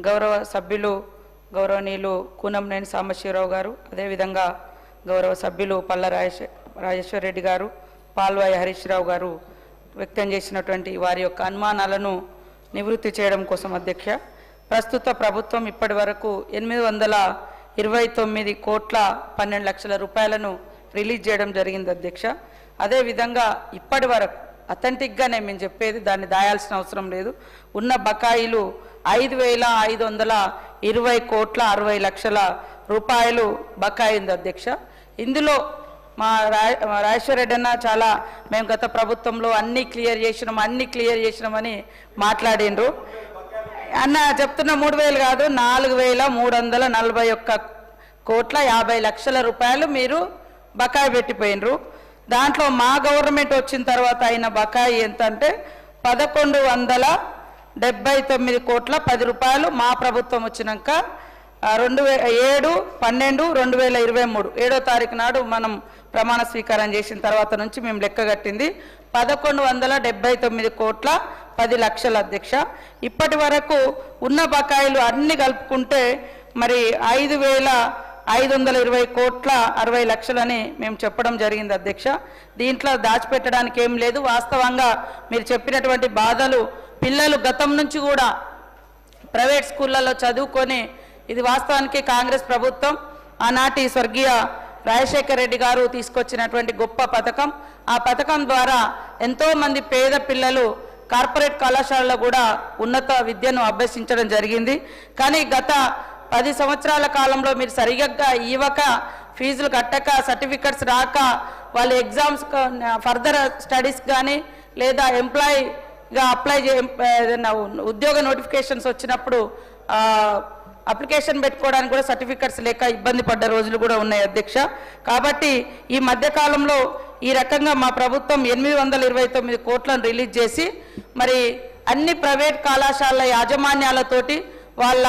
గౌరవ సభ్యులు గౌరవనీయులు కూనంనేని సాంబశివరావు గారు, అదేవిధంగా గౌరవ సభ్యులు పల్ల రాజేశ్వర్ రెడ్డి గారు, పాల్వాయి హరీష్ రావు గారు వ్యక్తం చేసినటువంటి వారి యొక్క అనుమానాలను నివృత్తి చేయడం కోసం అధ్యక్ష, ప్రస్తుత ప్రభుత్వం ఇప్పటి వరకు 829 కోట్ల 12 లక్షల రూపాయలను రిలీజ్ చేయడం జరిగింది అధ్యక్ష. అదేవిధంగా ఇప్పటి వరకు అథెంటిక్గానే మేము చెప్పేది, దాన్ని దాయాల్సిన అవసరం లేదు, ఉన్న బకాయిలు 5,520 కోట్ల 60 లక్షల రూపాయలు బకాయి ఉంది అధ్యక్ష. ఇందులో మా రాజేశ్వర రెడ్డి అన్న చాలా మేము గత ప్రభుత్వంలో అన్నీ క్లియర్ చేసినామని మాట్లాడిండ్రు. అన్న చెప్తున్న 3,000 కాదు, 4,341 కోట్ల 50 లక్షల రూపాయలు మీరు బకాయి పెట్టిపోయినరు. దాంట్లో మా గవర్నమెంట్ వచ్చిన తర్వాత అయిన బకాయి ఎంత అంటే 1,179 కోట్ల 10 రూపాయలు. మా ప్రభుత్వం వచ్చినాక 7/12/2023 7వ తారీఖు నాడు మనం ప్రమాణ స్వీకారం చేసిన తర్వాత నుంచి మేము లెక్కగట్టింది 1,179 కోట్ల 10 లక్షల అధ్యక్ష. ఇప్పటి వరకు ఉన్న బకాయిలు అన్ని కలుపుకుంటే మరి 5,520 కోట్ల 60 లక్షలని మేము చెప్పడం జరిగింది అధ్యక్ష. దీంట్లో దాచిపెట్టడానికి ఏం లేదు. వాస్తవంగా మీరు చెప్పినటువంటి బాధలు, పిల్లలు గతం నుంచి కూడా ప్రైవేట్ స్కూళ్ళలో చదువుకొని, ఇది వాస్తవానికి కాంగ్రెస్ ప్రభుత్వం ఆనాటి స్వర్గీయ రాజశేఖర రెడ్డి గారు తీసుకొచ్చినటువంటి గొప్ప పథకం. ఆ పథకం ద్వారా ఎంతోమంది పేద పిల్లలు కార్పొరేట్ కళాశాలలో కూడా ఉన్నత విద్యను అభ్యసించడం జరిగింది. కానీ గత 10 సంవత్సరాల కాలంలో మీరు సరిగ్గా ఇవ్వక, ఫీజులు కట్టక, సర్టిఫికెట్స్ రాక, వాళ్ళు ఎగ్జామ్స్ ఫర్దర్ స్టడీస్ కానీ లేదా ఎంప్లాయీగా ఏదైనా ఉద్యోగ నోటిఫికేషన్స్ వచ్చినప్పుడు అప్లికేషన్ పెట్టుకోవడానికి కూడా సర్టిఫికెట్స్ లేక ఇబ్బంది పడ్డ రోజులు కూడా ఉన్నాయి అధ్యక్ష. కాబట్టి ఈ మధ్యకాలంలో ఈ రకంగా మా ప్రభుత్వం 829 కోట్లను రిలీజ్ చేసి మరి అన్ని ప్రైవేట్ కళాశాలల యాజమాన్యాలతోటి వాళ్ళ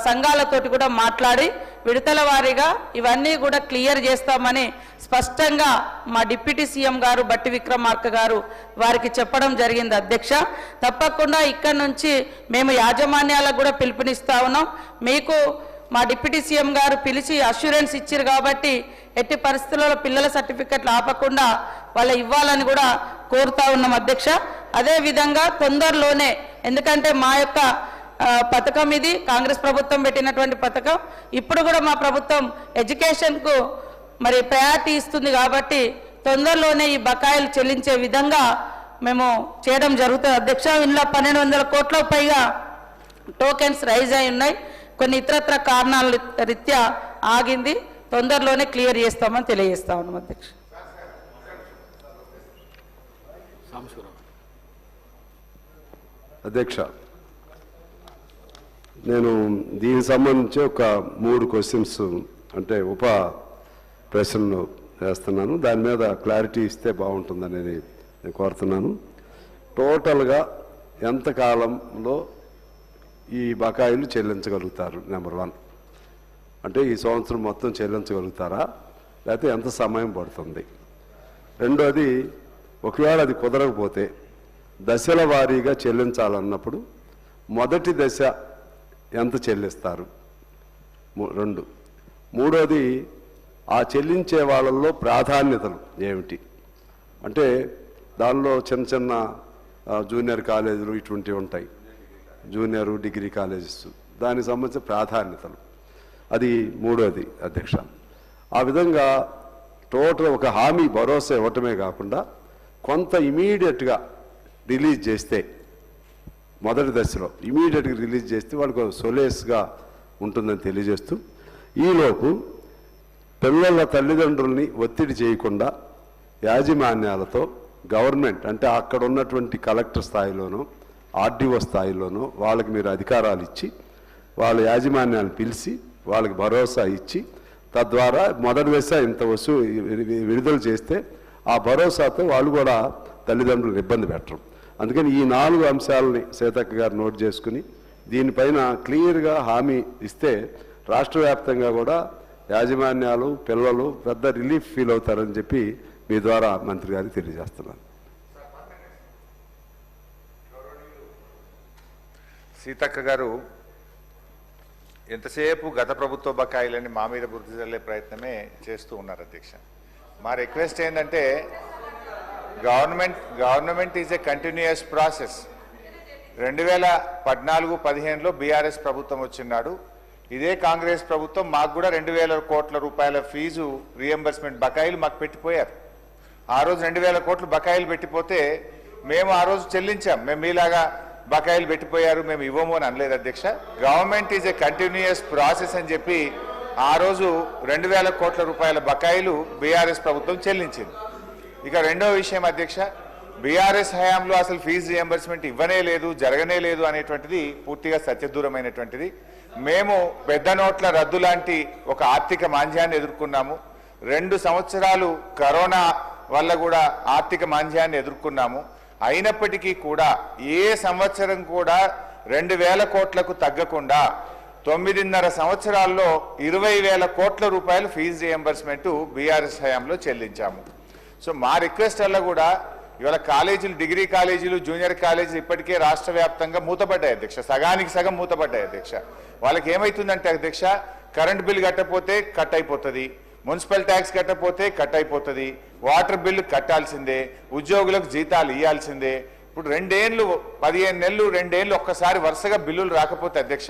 సంఘాలతోటి కూడా మాట్లాడి విడతల వారీగా ఇవన్నీ కూడా క్లియర్ చేస్తామని స్పష్టంగా మా డిప్యూటీ సీఎం గారు బట్టి విక్రమార్క గారు వారికి చెప్పడం జరిగింది అధ్యక్ష. తప్పకుండా ఇక్కడి నుంచి మేము యాజమాన్యాలకు కూడా పిలుపునిస్తా ఉన్నాం. మీకు మా డిప్యూటీ సీఎం గారు పిలిచి అష్యూరెన్స్ ఇచ్చారు కాబట్టి ఎట్టి పరిస్థితుల్లో పిల్లల సర్టిఫికెట్లు ఆపకుండా వాళ్ళ ఇవ్వాలని కూడా కోరుతా ఉన్నాం అధ్యక్ష. అదేవిధంగా తొందరలోనే, ఎందుకంటే మా యొక్క పథకం ఇది కాంగ్రెస్ ప్రభుత్వం పెట్టినటువంటి పథకం, ఇప్పుడు కూడా మా ప్రభుత్వం ఎడ్యుకేషన్కు మరి ప్రయారిటీ ఇస్తుంది కాబట్టి తొందరలోనే ఈ బకాయిలు చెల్లించే విధంగా మేము చేయడం జరుగుతుంది అధ్యక్ష. ఇందులో 1,200 కోట్ల పైగా టోకెన్స్ రైజ్ అయి ఉన్నాయి. కొన్ని ఇతరత్ర కారణాల రీత్యా ఆగింది. తొందరలోనే క్లియర్ చేస్తామని తెలియజేస్తా ఉన్నాం అధ్యక్ష. అధ్యక్ష, నేను దీనికి సంబంధించి ఒక 3 క్వశ్చన్స్ అంటే ఉప ప్రశ్నలు వేస్తున్నాను. దాని మీద క్లారిటీ ఇస్తే బాగుంటుందనేది నేను కోరుతున్నాను. టోటల్గా ఎంతకాలంలో ఈ బకాయిలు చెల్లించగలుగుతారు? నెంబర్ 1 అంటే ఈ సంవత్సరం మొత్తం చెల్లించగలుగుతారా, లేకపోతే ఎంత సమయం పడుతుంది? రెండోది, ఒకవేళ అది కుదరకపోతే దశల వారీగా చెల్లించాలన్నప్పుడు మొదటి దశ ఎంత చెల్లిస్తారు? 2. మూడోది, ఆ చెల్లించే వాళ్ళల్లో ప్రాధాన్యతలు ఏమిటి? అంటే దానిలో చిన్న చిన్న జూనియర్ కాలేజీలు ఇటువంటివి ఉంటాయి, జూనియర్ డిగ్రీ కాలేజెస్, దానికి సంబంధించిన ప్రాధాన్యతలు, అది మూడోది అధ్యక్ష. ఆ విధంగా టోటల్ ఒక హామీ భరోసా ఇవ్వటమే కాకుండా కొంత ఇమీడియట్గా రిలీజ్ చేస్తే, మొదటి దశలో ఇమీడియట్గా రిలీజ్ చేస్తే వాళ్ళకు సొలేస్గా ఉంటుందని తెలియజేస్తూ, ఈలోపు పిల్లల తల్లిదండ్రుల్ని ఒత్తిడి చేయకుండా యాజమాన్యాలతో గవర్నమెంట్ అంటే అక్కడ ఉన్నటువంటి కలెక్టర్ స్థాయిలోనో ఆర్డీఓ స్థాయిలోనో వాళ్ళకి మీరు అధికారాలు ఇచ్చి వాళ్ళ యాజమాన్యాన్ని పిలిచి వాళ్ళకి భరోసా ఇచ్చి తద్వారా మొదటి దశ ఇంత విడుదల చేస్తే ఆ భరోసాతో వాళ్ళు కూడా తల్లిదండ్రులు ఇబ్బంది పెట్టరు. అందుకని ఈ 4 అంశాలని సీతక్క గారు నోట్ చేసుకుని దీనిపైన క్లియర్గా హామీ ఇస్తే రాష్ట్ర వ్యాప్తంగా కూడా యాజమాన్యాలు పిల్లలు పెద్ద రిలీఫ్ ఫీల్ అవుతారని చెప్పి మీ ద్వారా మంత్రి గారికి తెలియజేస్తున్నాను. సీతక్క గారు ఎంతసేపు గత ప్రభుత్వ బకాయిలని మా మీద బుద్ధి చల్లే ప్రయత్నమే చేస్తూ ఉన్నారు అధ్యక్ష. మా రిక్వెస్ట్ ఏంటంటే government is a continuous process. 2014-15లో బీఆర్ఎస్ ప్రభుత్వం వచ్చినాడు. ఇదే కాంగ్రెస్ ప్రభుత్వం మాకు కూడా 2,000 కోట్ల రూపాయల ఫీజు రీఎంబర్స్మెంట్ బకాయిలు మాకు పెట్టిపోయారు. ఆ రోజు 2,000 కోట్లు బకాయిలు పెట్టిపోతే మేము ఆ రోజు చెల్లించాం. మేము మీలాగా బకాయిలు పెట్టిపోయారు మేము ఇవ్వము అని అనలేదు అధ్యక్ష. Government is a continuous process అని చెప్పి ఆ రోజు 2,000 కోట్ల రూపాయల బకాయిలు బీఆర్ఎస్ ప్రభుత్వం చెల్లించింది. ఇక రెండో విషయం అధ్యక్ష, బీఆర్ఎస్ హయాంలో అసలు ఫీజు రియంబర్స్మెంట్ ఇవ్వనే లేదు, జరగనే లేదు అనేటువంటిది పూర్తిగా సత్యదూరమైనటువంటిది. మేము పెద్ద నోట్ల రద్దు లాంటి ఒక ఆర్థిక మాంద్యాన్ని ఎదుర్కొన్నాము. 2 సంవత్సరాలు కరోనా వల్ల కూడా ఆర్థిక మాంద్యాన్ని ఎదుర్కొన్నాము. అయినప్పటికీ కూడా ఏ సంవత్సరం కూడా 2,000 కోట్లకు తగ్గకుండా 9.5 సంవత్సరాల్లో 20,000 కోట్ల రూపాయలు ఫీజు రియంబర్స్మెంట్ బీఆర్ఎస్ హయాంలో చెల్లించాము. సో మా రిక్వెస్ట్ వల్ల కూడా ఇవాళ కాలేజీలు, డిగ్రీ కాలేజీలు, జూనియర్ కాలేజీలు ఇప్పటికే రాష్ట్ర వ్యాప్తంగా మూతపడ్డాయి అధ్యక్ష. సగానికి సగం మూతపడ్డాయి అధ్యక్ష. వాళ్ళకి ఏమవుతుందంటే అధ్యక్ష, కరెంట్ బిల్ కట్టకపోతే కట్ అయిపోతుంది, మున్సిపల్ ట్యాక్స్ కట్టకపోతే కట్ అయిపోతుంది, వాటర్ బిల్లు కట్టాల్సిందే, ఉద్యోగులకు జీతాలు ఇవ్వాల్సిందే. ఇప్పుడు 2 ఏళ్ళు 15 నెలలు 2 ఏళ్ళు ఒక్కసారి వరుసగా బిల్లులు రాకపోతే అధ్యక్ష